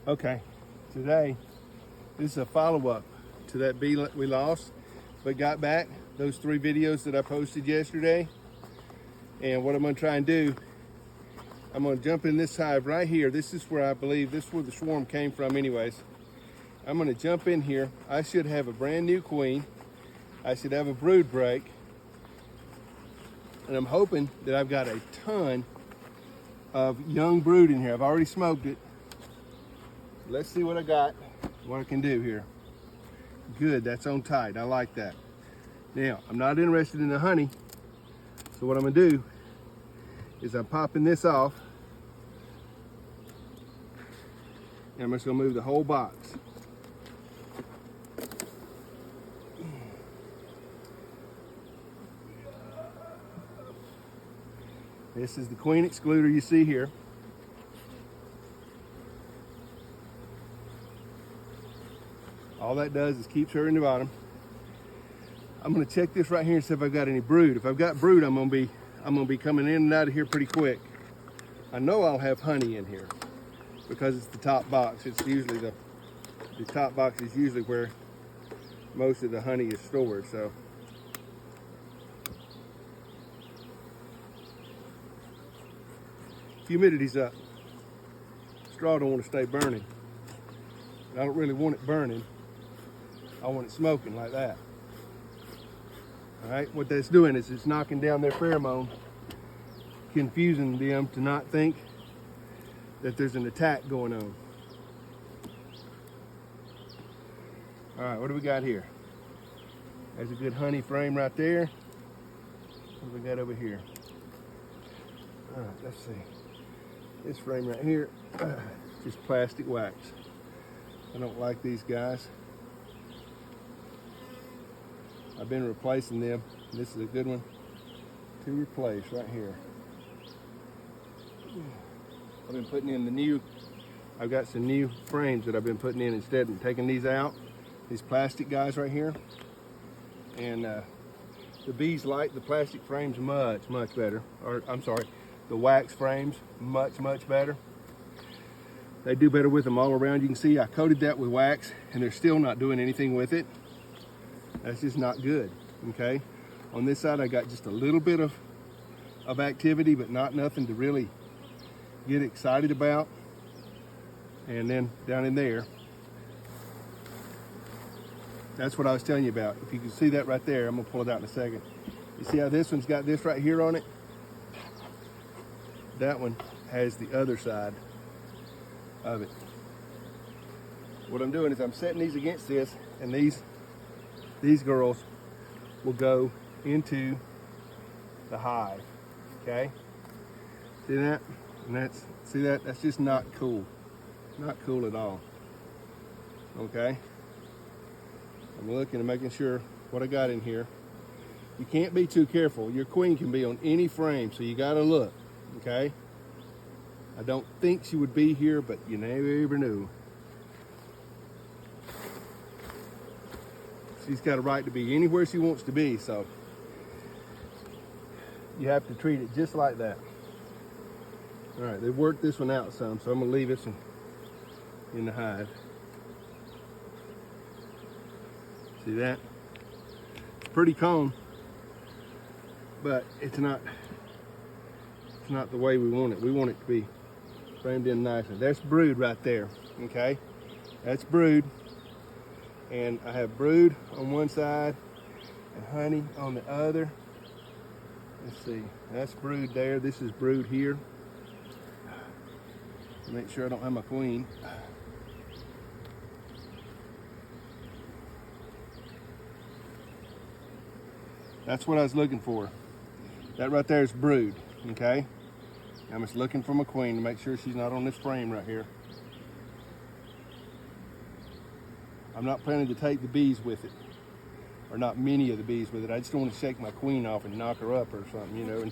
Okay, today this is a follow-up to that bee we lost but got back, those 3 videos that I posted yesterday. And what I'm going to try and do, I'm going to jump in this hive right here. This is where I believe this is where the swarm came from anyways. I'm going to jump in here. I should have a brand new queen. I should have a brood break, and I'm hoping that I've got a ton of young brood in here. I've already smoked it. Let's see what I got, what I can do here. Good, that's on tight. I like that. Now, I'm not interested in the honey, so what I'm gonna do is I'm popping this off, and I'm just gonna move the whole box. This is the queen excluder you see here. All that does is keeps her in the bottom. I'm gonna check this right here and see if I've got any brood. If I've got brood, I'm gonna be coming in and out of here pretty quick. I know I'll have honey in here because it's the top box. It's usually the top box is usually where most of the honey is stored. So humidity's up. Straw don't want to stay burning. I don't really want it burning. I want it smoking like that. All right, what that's doing is it's knocking down their pheromone, confusing them to not think that there's an attack going on. All right, what do we got here? There's a good honey frame right there. What do we got over here? All right, let's see. This frame right here, just plastic wax. I don't like these guys. I've been replacing them. This is a good one to replace right here. I've been putting in the new, I've got some new frames that I've been putting in instead and taking these out, these plastic guys right here. And the bees like the plastic frames much better. Or I'm sorry, the wax frames much better. They do better with them all around. You can see I coated that with wax and they're still not doing anything with it. That's just not good, okay? On this side, I got just a little bit of activity, but not nothing to really get excited about. And then down in there, that's what I was telling you about. If you can see that right there, I'm gonna pull it out in a second. You see how this one's got this right here on it? That one has the other side of it. What I'm doing is I'm setting these against this, and these girls will go into the hive, okay? See that? And that's just not cool. Not cool at all, okay? I'm looking and making sure what I got in here. You can't be too careful. Your queen can be on any frame, so you gotta look, okay? I don't think she would be here, but you never know. She's got a right to be anywhere she wants to be, so you have to treat it just like that. All right, they've worked this one out some, so I'm gonna leave this one in the hive. See that? It's pretty comb, but it's not the way we want it. We want it to be framed in nicely. That's brood right there, okay? That's brood. And I have brood on one side and honey on the other. Let's see, that's brood there. This is brood here. Make sure I don't have my queen. That's what I was looking for. That right there is brood, okay? I'm just looking for my queen to make sure she's not on this frame right here. I'm not planning to take the bees with it, or not many of the bees with it. I just don't want to shake my queen off and knock her up or something, you know,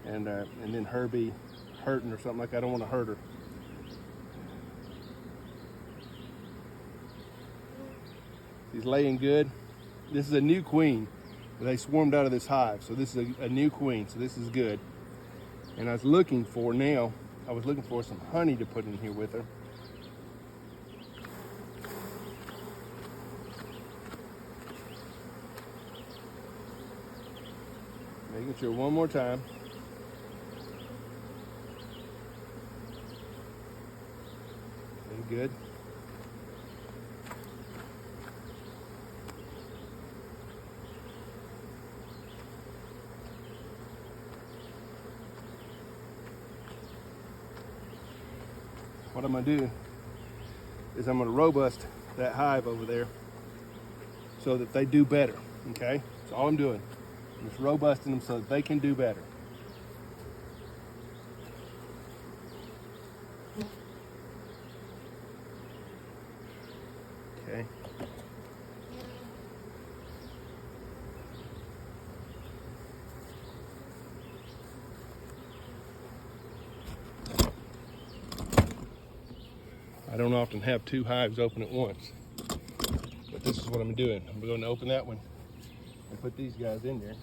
and then her be hurting or something like that. I don't want to hurt her. She's laying good. This is a new queen. They swarmed out of this hive, so this is a new queen, so this is good. And I was looking for some honey to put in here with her. Making sure one more time. Very good. What I'm going to do is I'm going to robust that hive over there so that they do better, okay? That's all I'm doing. I'm just robusting them so that they can do better. Okay. I don't often have two hives open at once, but this is what I'm doing. I'm going to open that one and put these guys in there.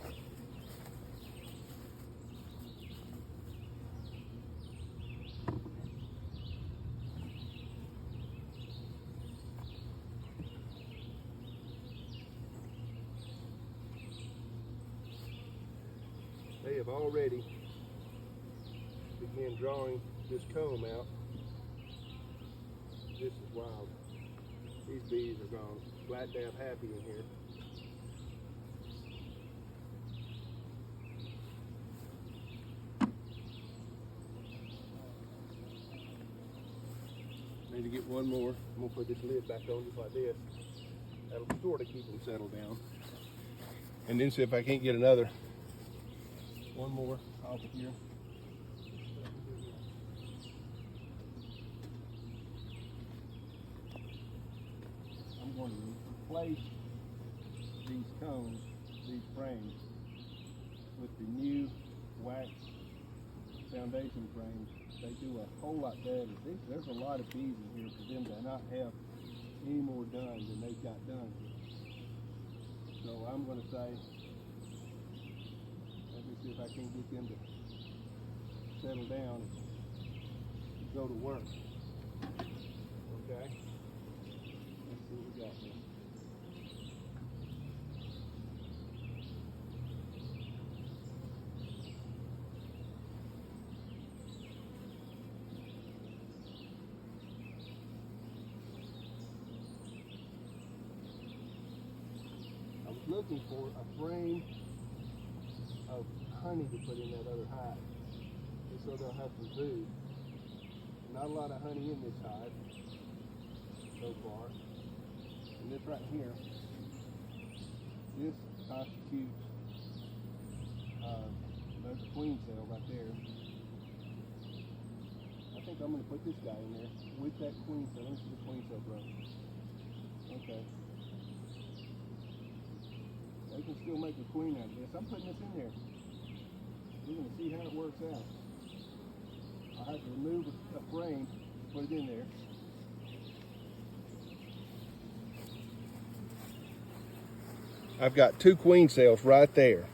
They have already begun drawing this comb out. This is wild. These bees are gone flat down happy in here. Need to get one more. I'm gonna put this lid back on just like this. That'll sort of keep them settled down. And then see if I can't get another one more off of here. I'm going to replace these cones, these frames, with the new wax foundation frames. They do a whole lot better. There's a lot of bees in here for them to not have any more done than they've got done here. So I'm going to say, let me see if I can get them to settle down and go to work. Okay? Let's see what we got here. Looking for a frame of honey to put in that other hive, just so they'll have some food. Not a lot of honey in this hive so far. And this right here, this constitutes there's a queen cell right there. I think I'm going to put this guy in there with that queen cell. Let me see the queen cell grow. Okay. They can still make a queen out of this. I'm putting this in there. We're going to see how it works out. I'll have to remove a frame, put it in there. I've got two queen cells right there.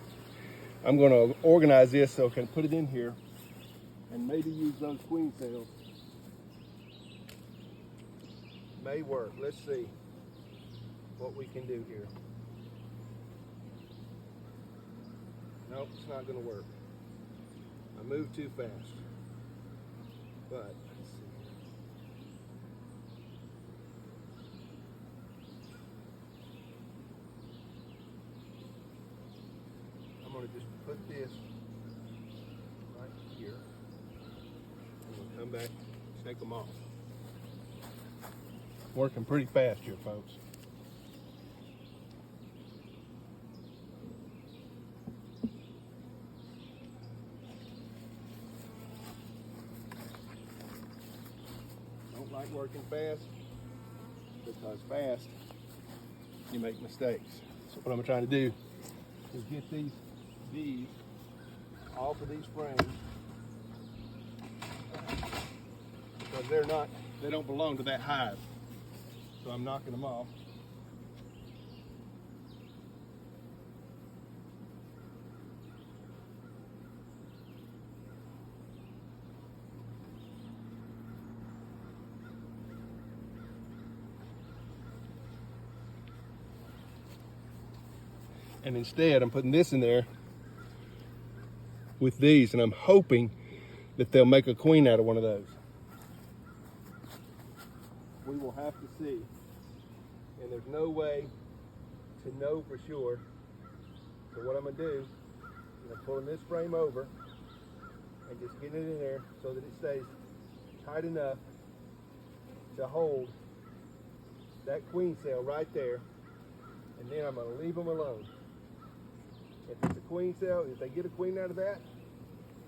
I'm going to organize this so I can put it in here and maybe use those queen cells. May work. Let's see what we can do here. Nope, it's not going to work. I moved too fast. But let's see. I'm going to just put this right here. And we'll come back and take them off. Working pretty fast here, folks. Like working fast, because fast you make mistakes. So what I'm trying to do is get these bees off of these frames, because they don't belong to that hive. So I'm knocking them off. And instead, I'm putting this in there with these, and I'm hoping that they'll make a queen out of one of those. We will have to see. And there's no way to know for sure. So what I'm gonna do is I'm pulling this frame over and just getting it in there so that it stays tight enough to hold that queen cell right there, and then I'm going to leave them alone. If it's a queen cell, if they get a queen out of that,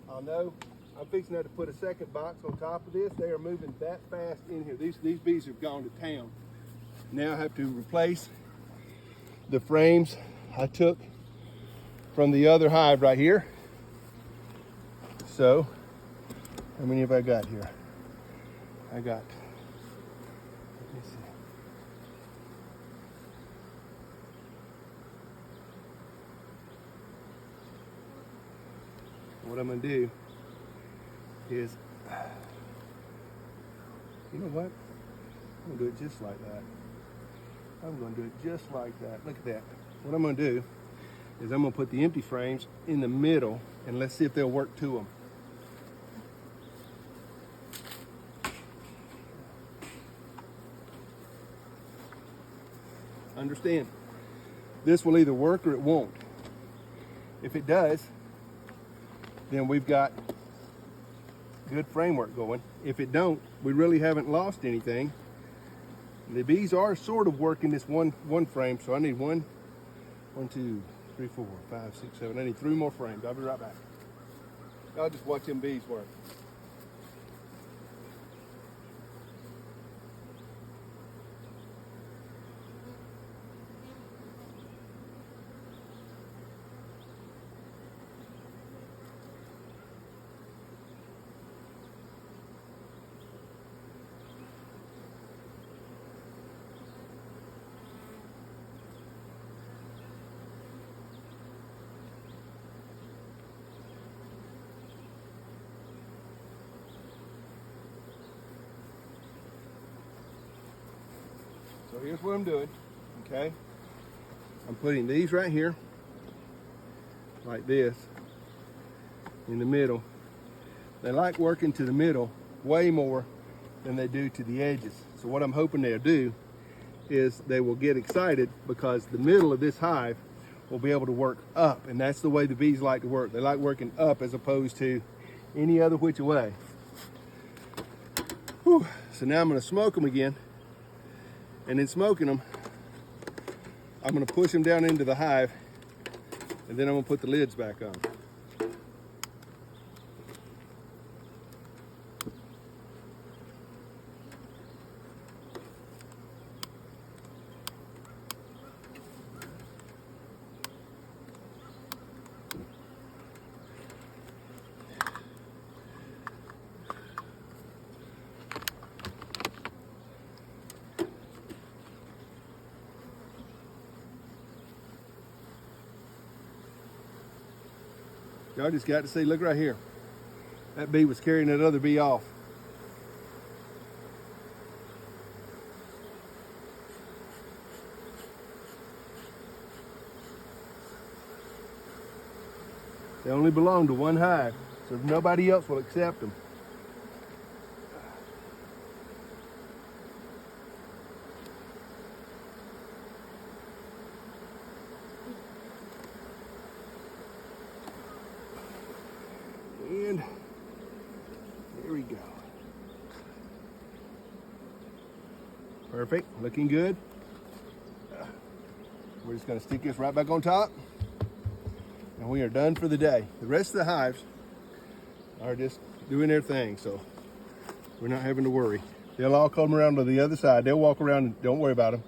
I'll know. I'm fixing to put a second box on top of this. They are moving that fast in here. These bees have gone to town. Now I have to replace the frames I took from the other hive right here. So, how many have I got here? I got, let me see. What I'm gonna do is, you know what? I'm gonna do it just like that. I'm gonna do it just like that. Look at that. What I'm gonna do is I'm gonna put the empty frames in the middle, and let's see if they'll work to them. Understand, this will either work or it won't. If it does, then we've got good framework going. If it don't, we really haven't lost anything. The bees are sort of working this one frame, so I need one, two, three, 4, 5, 6, 7. I need 3 more frames. I'll be right back. I'll just watch them bees work. So here's what I'm doing, okay? I'm putting these right here, like this, in the middle. They like working to the middle way more than they do to the edges. So what I'm hoping they'll do is they will get excited because the middle of this hive will be able to work up, and that's the way the bees like to work. They like working up as opposed to any other which way. Whew. So now I'm gonna smoke them again. And in smoking them, I'm going to push them down into the hive, and then I'm going to put the lids back on. Y'all just got to see, look right here. That bee was carrying that other bee off. They only belong to one hive, so nobody else will accept them. And there we go. Perfect, looking good. We're just gonna stick this right back on top, and we are done for the day. The rest of the hives are just doing their thing, so we're not having to worry. They'll all come around to the other side. They'll walk around and don't worry about them.